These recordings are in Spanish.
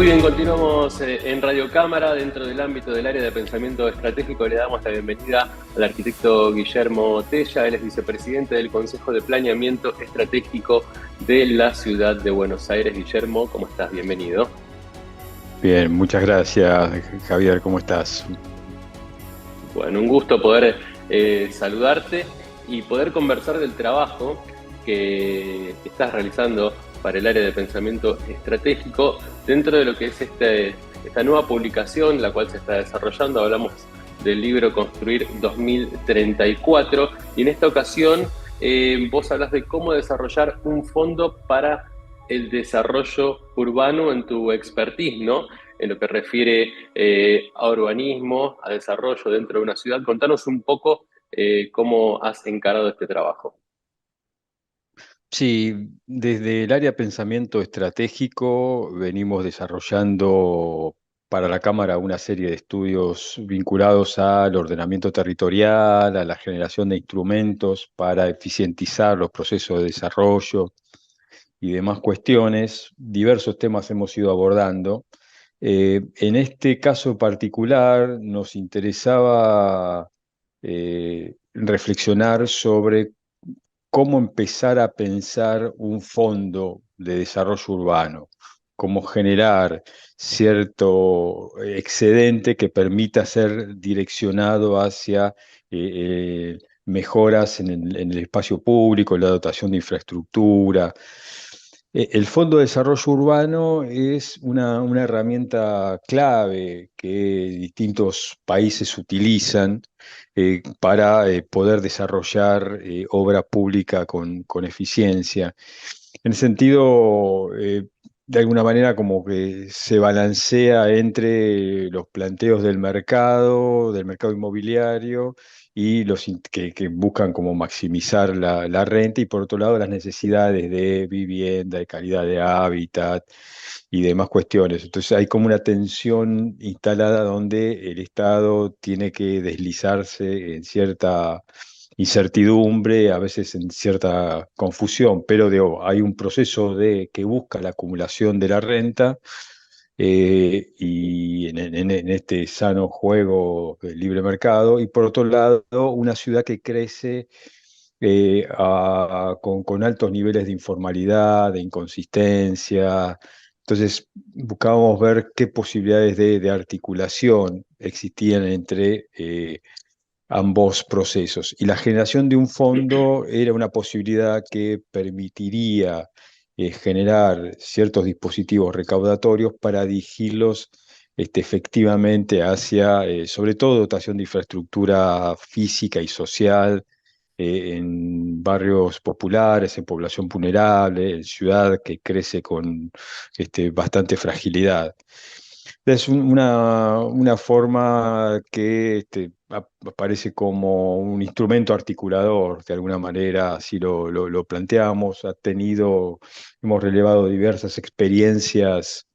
Muy bien, continuamos en Radio Cámara, dentro del ámbito del área de pensamiento estratégico. Le damos la bienvenida al arquitecto Guillermo Tella. Él es vicepresidente del Consejo de Planeamiento Estratégico de la Ciudad de Buenos Aires. Guillermo, ¿cómo estás? Bienvenido. Bien, muchas gracias, Javier, ¿cómo estás? Bueno, un gusto poder saludarte y poder conversar del trabajo que estás realizando para el área de pensamiento estratégico dentro de lo que es esta nueva publicación, la cual se está desarrollando. Hablamos del libro Construir 2034 y en esta ocasión vos hablas de cómo desarrollar un fondo para el desarrollo urbano en tu expertise, ¿no? En lo que refiere a urbanismo, a desarrollo dentro de una ciudad. Contanos un poco cómo has encarado este trabajo. Sí, desde el área pensamiento estratégico venimos desarrollando para la Cámara una serie de estudios vinculados al ordenamiento territorial, a la generación de instrumentos para eficientizar los procesos de desarrollo y demás cuestiones. Diversos temas hemos ido abordando. En este caso particular nos interesaba reflexionar sobre cómo empezar a pensar un fondo de desarrollo urbano, cómo generar cierto excedente que permita ser direccionado hacia mejoras en el espacio público, la dotación de infraestructura. El Fondo de Desarrollo Urbano es una herramienta clave que distintos países utilizan para poder desarrollar obra pública con eficiencia. En ese sentido, de alguna manera como que se balancea entre los planteos del mercado inmobiliario, y que buscan como maximizar la renta, y por otro lado las necesidades de vivienda, de calidad de hábitat y demás cuestiones. Entonces hay como una tensión instalada donde el Estado tiene que deslizarse en cierta incertidumbre, a veces en cierta confusión, pero hay un proceso que busca la acumulación de la renta, y en este sano juego del libre mercado, y por otro lado una ciudad que crece con altos niveles de informalidad, de inconsistencia. Entonces buscábamos ver qué posibilidades de articulación existían entre ambos procesos. Y la generación de un fondo era una posibilidad que permitiría generar ciertos dispositivos recaudatorios para dirigirlos efectivamente hacia, sobre todo, dotación de infraestructura física y social, en barrios populares, en población vulnerable, en ciudad que crece con bastante fragilidad. Es una forma que aparece como un instrumento articulador, de alguna manera, así lo planteamos. Hemos relevado diversas experiencias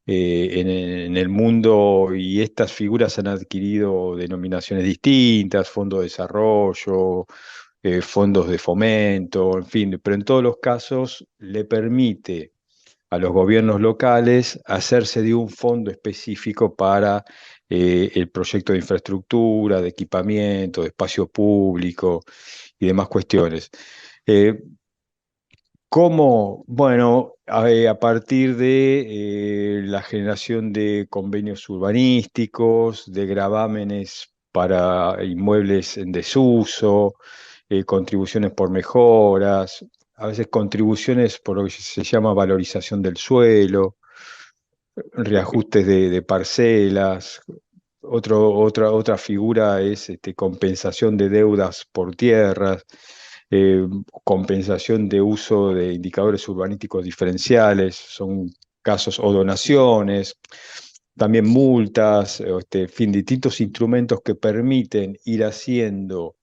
en el mundo, y estas figuras han adquirido denominaciones distintas: fondo de desarrollo, fondos de fomento, en fin, pero en todos los casos le permite a los gobiernos locales hacerse de un fondo específico para el proyecto de infraestructura, de equipamiento, de espacio público y demás cuestiones. Eh, ¿Cómo? Bueno, a partir de la generación de convenios urbanísticos, de gravámenes para inmuebles en desuso, contribuciones por mejoras, a veces contribuciones por lo que se llama valorización del suelo, reajustes de parcelas. Otra figura es compensación de deudas por tierras, eh, compensación de uso de indicadores urbanísticos diferenciales, son casos, o donaciones, también multas, en fin, distintos instrumentos que permiten ir haciendo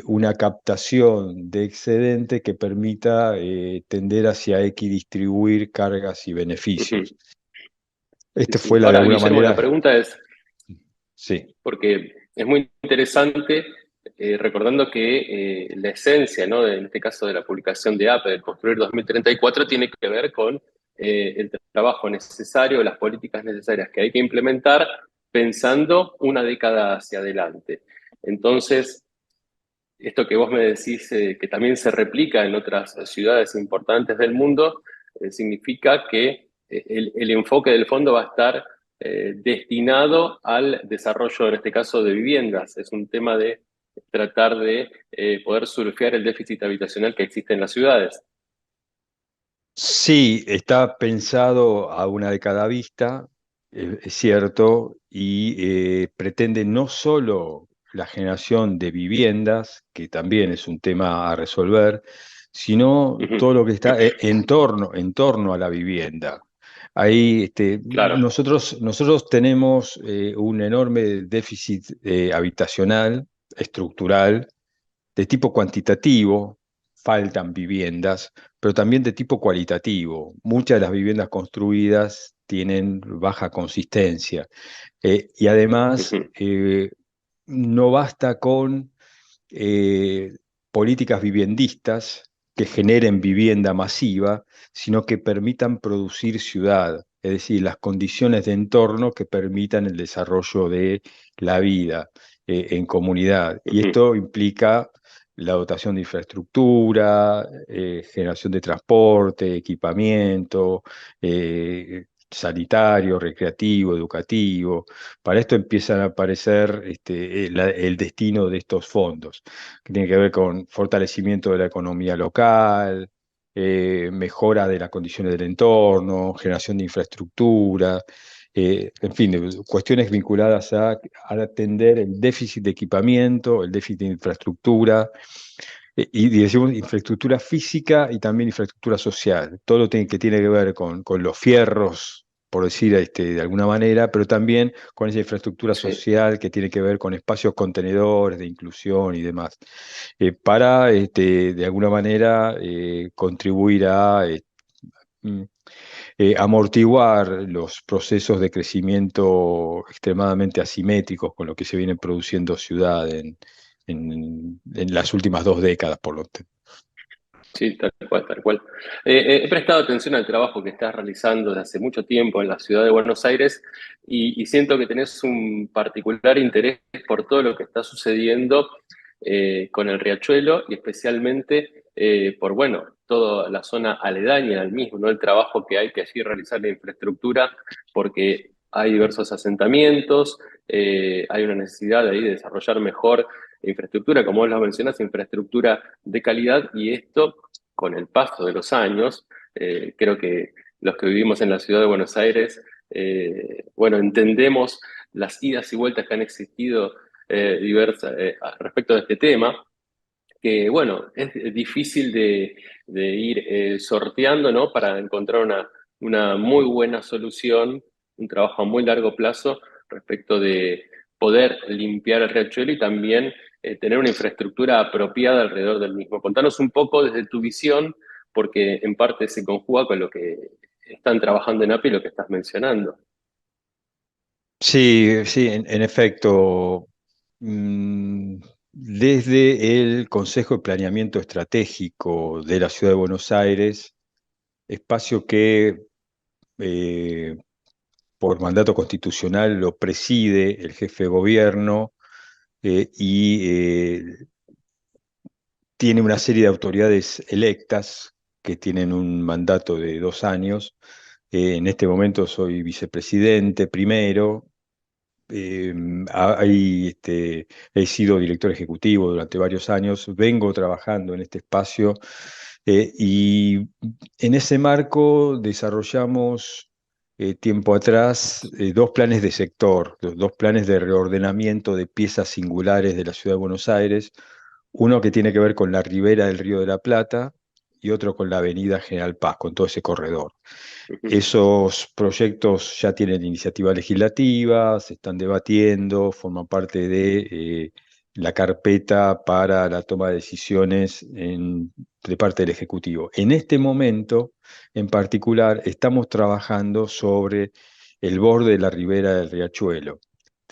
una captación de excedente que permita tender hacia equidistribuir cargas y beneficios. Sí, Este sí. fue de Ahora, alguna Guillermo, la manera, pregunta es, sí. porque es muy interesante, recordando que la esencia, ¿no? En este caso de la publicación de APE, del Construir 2034, tiene que ver con el trabajo necesario, las políticas necesarias que hay que implementar pensando una década hacia adelante. Entonces, esto que vos me decís, que también se replica en otras ciudades importantes del mundo, significa que el enfoque del fondo va a estar destinado al desarrollo, en este caso, de viviendas. Es un tema de tratar de poder surfear el déficit habitacional que existe en las ciudades. Sí, está pensado a una de cada vista, es cierto, y pretende no solo la generación de viviendas, que también es un tema a resolver, sino Ujú. todo lo que está en torno a la vivienda. Ahí Claro. nosotros tenemos un enorme déficit habitacional, estructural, de tipo cuantitativo, faltan viviendas, pero también de tipo cualitativo. Muchas de las viviendas construidas tienen baja consistencia y además Ujú. no basta con eh, políticas viviendistas que generen vivienda masiva, sino que permitan producir ciudad, es decir, las condiciones de entorno que permitan el desarrollo de la vida en comunidad. Y Ujú. esto implica la dotación de infraestructura, generación de transporte, equipamiento, sanitario, recreativo, educativo. Para esto empiezan a aparecer el destino de estos fondos, que tiene que ver con fortalecimiento de la economía local, mejora de las condiciones del entorno, generación de infraestructura, en fin, cuestiones vinculadas a atender el déficit de equipamiento, el déficit de infraestructura, y decimos infraestructura física y también infraestructura social. Todo lo que tiene que ver con los fierros, por decir de alguna manera, pero también con esa infraestructura Sí. social que tiene que ver con espacios contenedores de inclusión y demás, para de alguna manera contribuir a mm, amortiguar los procesos de crecimiento extremadamente asimétricos con lo que se viene produciendo ciudad en las últimas 2 décadas, por lo tanto. Sí, tal cual, tal cual. He prestado atención al trabajo que estás realizando desde hace mucho tiempo en la ciudad de Buenos Aires y siento que tenés un particular interés por todo lo que está sucediendo con el Riachuelo y especialmente por, bueno, toda la zona aledaña al mismo, ¿no? El trabajo que hay que allí realizar la infraestructura porque hay diversos asentamientos, hay una necesidad de ahí de desarrollar mejor infraestructura, como vos lo mencionás, infraestructura de calidad y esto con el paso de los años, creo que los que vivimos en la ciudad de Buenos Aires, bueno, entendemos las idas y vueltas que han existido diversas respecto de este tema, que bueno, es difícil de ir sorteando, ¿no? Para encontrar una muy buena solución, un trabajo a muy largo plazo respecto de poder limpiar el riachuelo y también tener una infraestructura apropiada alrededor del mismo. Contanos un poco desde tu visión, porque en parte se conjuga con lo que están trabajando en API y lo que estás mencionando. Sí, sí, en efecto. Desde el Consejo de Planeamiento Estratégico de la Ciudad de Buenos Aires, espacio que eh, por mandato constitucional lo preside el jefe de gobierno y tiene una serie de autoridades electas que tienen un mandato de 2 años. En este momento soy vicepresidente primero. eh, He sido director ejecutivo durante varios años, vengo trabajando en este espacio y en ese marco desarrollamos tiempo atrás 2 planes de sector, 2 planes de reordenamiento de piezas singulares de la ciudad de Buenos Aires, uno que tiene que ver con la ribera del Río de la Plata y otro con la Avenida General Paz, con todo ese corredor. Ujú. Esos proyectos ya tienen iniciativa legislativa, se están debatiendo, forman parte de la carpeta para la toma de decisiones de parte del Ejecutivo. En este momento, en particular, estamos trabajando sobre el borde de la ribera del Riachuelo,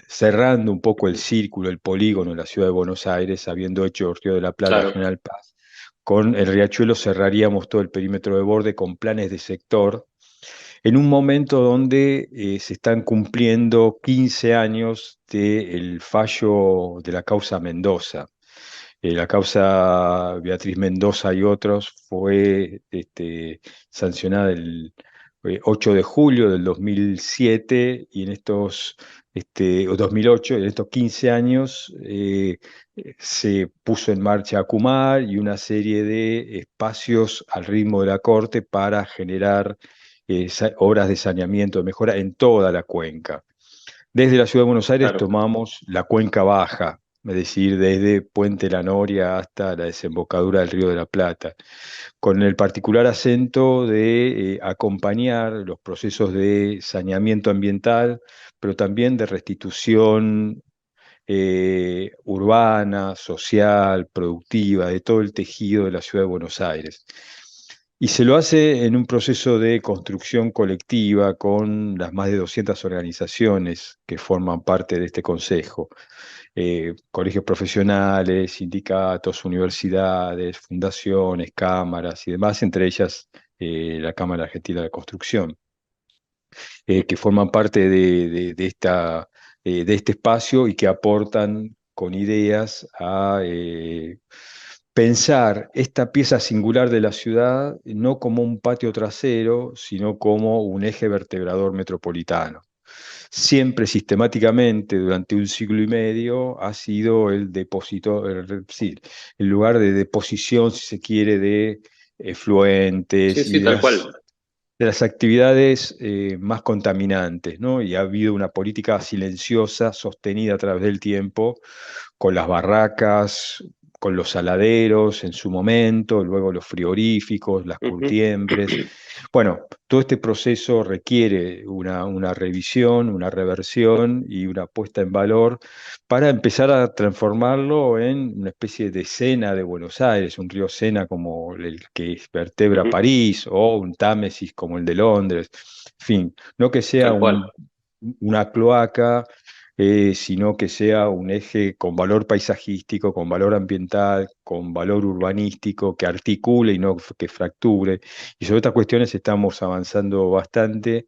cerrando un poco el Ujú. círculo, el polígono de la ciudad de Buenos Aires, habiendo hecho Río de la Plata, Claro. General Paz. Con el Riachuelo cerraríamos todo el perímetro de borde con planes de sector en un momento donde se están cumpliendo 15 años del fallo de la causa Mendoza. La causa Beatriz Mendoza y otros fue sancionada el 8 de julio del 2007 y en o 2008, en estos 15 años se puso en marcha Acumar y una serie de espacios al ritmo de la Corte para generar obras de saneamiento, de mejora en toda la cuenca. Desde la Ciudad de Buenos Aires Claro, tomamos la cuenca baja, es decir, desde Puente La Noria hasta la desembocadura del Río de la Plata, con el particular acento de acompañar los procesos de saneamiento ambiental, pero también de restitución urbana, social, productiva, de todo el tejido de la Ciudad de Buenos Aires. Y se lo hace en un proceso de construcción colectiva con las más de 200 organizaciones que forman parte de este consejo, colegios profesionales, sindicatos, universidades, fundaciones, cámaras y demás, entre ellas la Cámara Argentina de Construcción, que forman parte de este espacio y que aportan con ideas a pensar esta pieza singular de la ciudad no como un patio trasero, sino como un eje vertebrador metropolitano. Siempre sistemáticamente, durante un siglo y medio, ha sido el depósito, sí, el lugar de deposición, si se quiere, de sí, efluentes y sí, tal cual. de las actividades más contaminantes, ¿no? Y ha habido una política silenciosa, sostenida a través del tiempo, con las barracas, con los saladeros en su momento, luego los frigoríficos, las Ujú, curtiembres. Bueno, todo este proceso requiere una revisión, una reversión y una puesta en valor para empezar a transformarlo en una especie de Sena de Buenos Aires, un río Sena como el que vertebra ujú, París o un Támesis como el de Londres. En fin, no que sea tal cual. una cloaca, sino que sea un eje con valor paisajístico, con valor ambiental, con valor urbanístico, que articule y no que fracture. Y sobre estas cuestiones estamos avanzando bastante.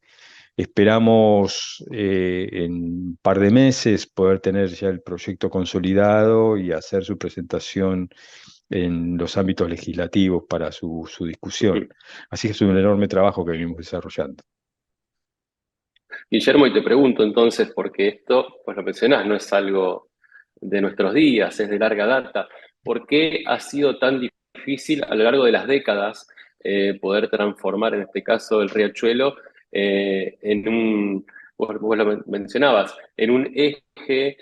Esperamos en un par de meses poder tener ya el proyecto consolidado y hacer su presentación en los ámbitos legislativos para su discusión. Ujú. Así que es un enorme trabajo que venimos desarrollando. Guillermo, y te pregunto entonces, porque esto, pues lo mencionás, no es algo de nuestros días, es de larga data. ¿Por qué ha sido tan difícil a lo largo de las décadas poder transformar, en este caso, el riachuelo en vos lo mencionabas, en un eje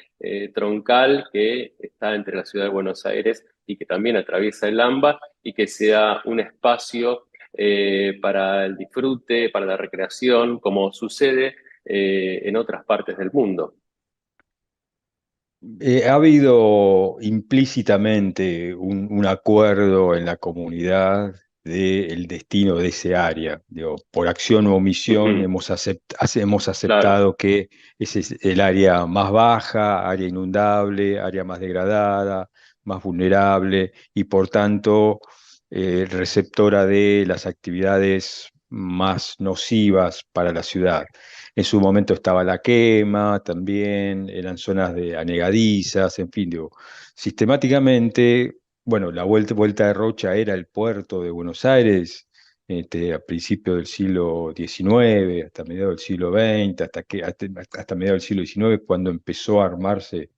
troncal que está entre la ciudad de Buenos Aires y que también atraviesa el AMBA y que sea un espacio para el disfrute, para la recreación, como sucede en otras partes del mundo? Ha habido implícitamente un acuerdo en la comunidad del destino de ese área. Digo, por acción o omisión Ujú, hemos claro. aceptado que ese es el área más baja, área inundable, área más degradada, más vulnerable y por tanto receptora de las actividades más nocivas para la ciudad. En su momento estaba la quema, también eran zonas de anegadizas, en fin, digo, sistemáticamente, bueno, la vuelta de Rocha era el puerto de Buenos Aires, a principios del siglo XIX, hasta mediados del siglo XX, hasta mediados del siglo XIX, cuando empezó a armarse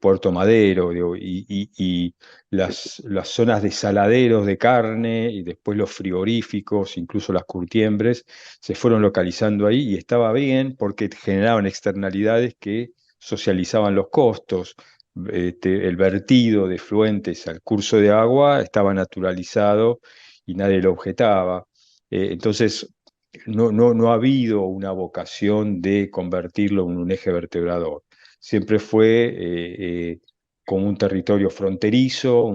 Puerto Madero, digo, y las zonas de saladeros de carne y después los frigoríficos, incluso las curtiembres, se fueron localizando ahí y estaba bien porque generaban externalidades que socializaban los costos. El vertido de fluentes al curso de agua estaba naturalizado y nadie lo objetaba. Entonces, no ha habido una vocación de convertirlo en un eje vertebrador. Siempre fue como un territorio fronterizo,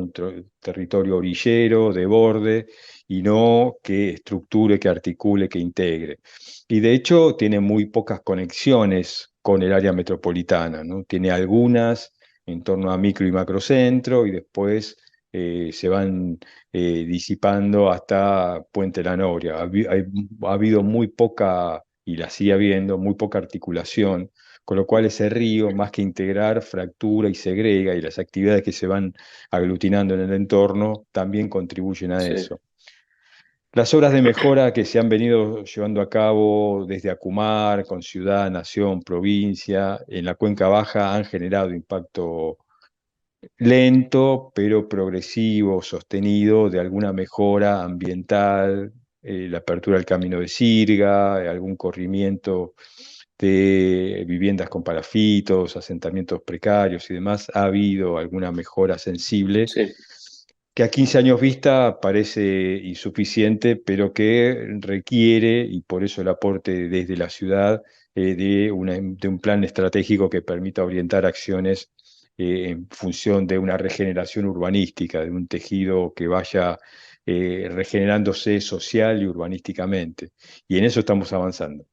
territorio orillero, de borde, y no que estructure, que articule, que integre. Y de hecho tiene muy pocas conexiones con el área metropolitana, ¿no? Tiene algunas en torno a micro y macrocentro y después se van disipando hasta Puente La Noria. Ha habido muy poca, y la sigue habiendo, muy poca articulación, con lo cual ese río, más que integrar, fractura y segrega, y las actividades que se van aglutinando en el entorno también contribuyen a Sí, eso. Las obras de mejora que se han venido llevando a cabo desde Acumar, con ciudad, nación, provincia, en la cuenca baja han generado impacto lento, pero progresivo, sostenido, de alguna mejora ambiental, la apertura del camino de Sirga, algún corrimiento de viviendas con palafitos, asentamientos precarios y demás. Ha habido alguna mejora sensible sí, que a 15 años vista parece insuficiente, pero que requiere, y por eso el aporte desde la ciudad, de un plan estratégico que permita orientar acciones en función de una regeneración urbanística, de un tejido que vaya regenerándose social y urbanísticamente. Y en eso estamos avanzando.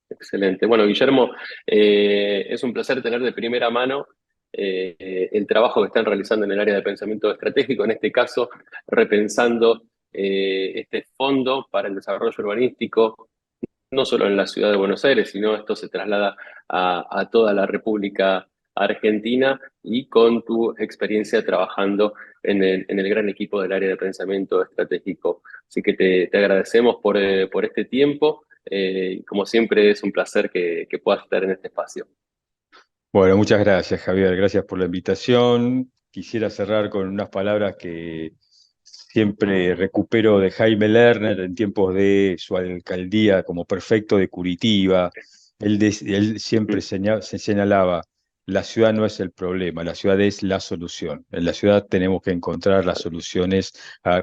excelente. Bueno, Guillermo, es un placer tener de primera mano el trabajo que están realizando en el área de pensamiento estratégico, en este caso, repensando este fondo para el desarrollo urbanístico, no solo en la ciudad de Buenos Aires, sino esto se traslada a toda la República Argentina y con tu experiencia trabajando en el gran equipo del área de pensamiento estratégico. Así que te agradecemos por este tiempo. Como siempre, es un placer que puedas estar en este espacio. Bueno, muchas gracias, Javier. Gracias por la invitación. Quisiera cerrar con unas palabras que siempre recupero de Jaime Lerner en tiempos de su alcaldía como prefecto de Curitiba. Él siempre se señalaba, la ciudad no es el problema, la ciudad es la solución. En la ciudad tenemos que encontrar las soluciones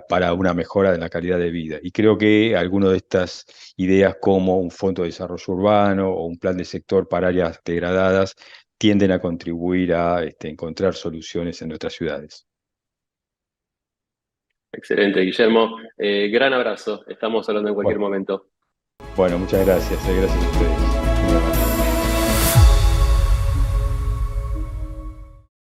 para una mejora de la calidad de vida. Y creo que algunas de estas ideas como un fondo de desarrollo urbano o un plan de sector para áreas degradadas tienden a contribuir a encontrar soluciones en nuestras ciudades. Excelente, Guillermo. Gran abrazo. Estamos hablando en cualquier Bueno, momento. bueno, muchas gracias, gracias a ustedes. Muy amable.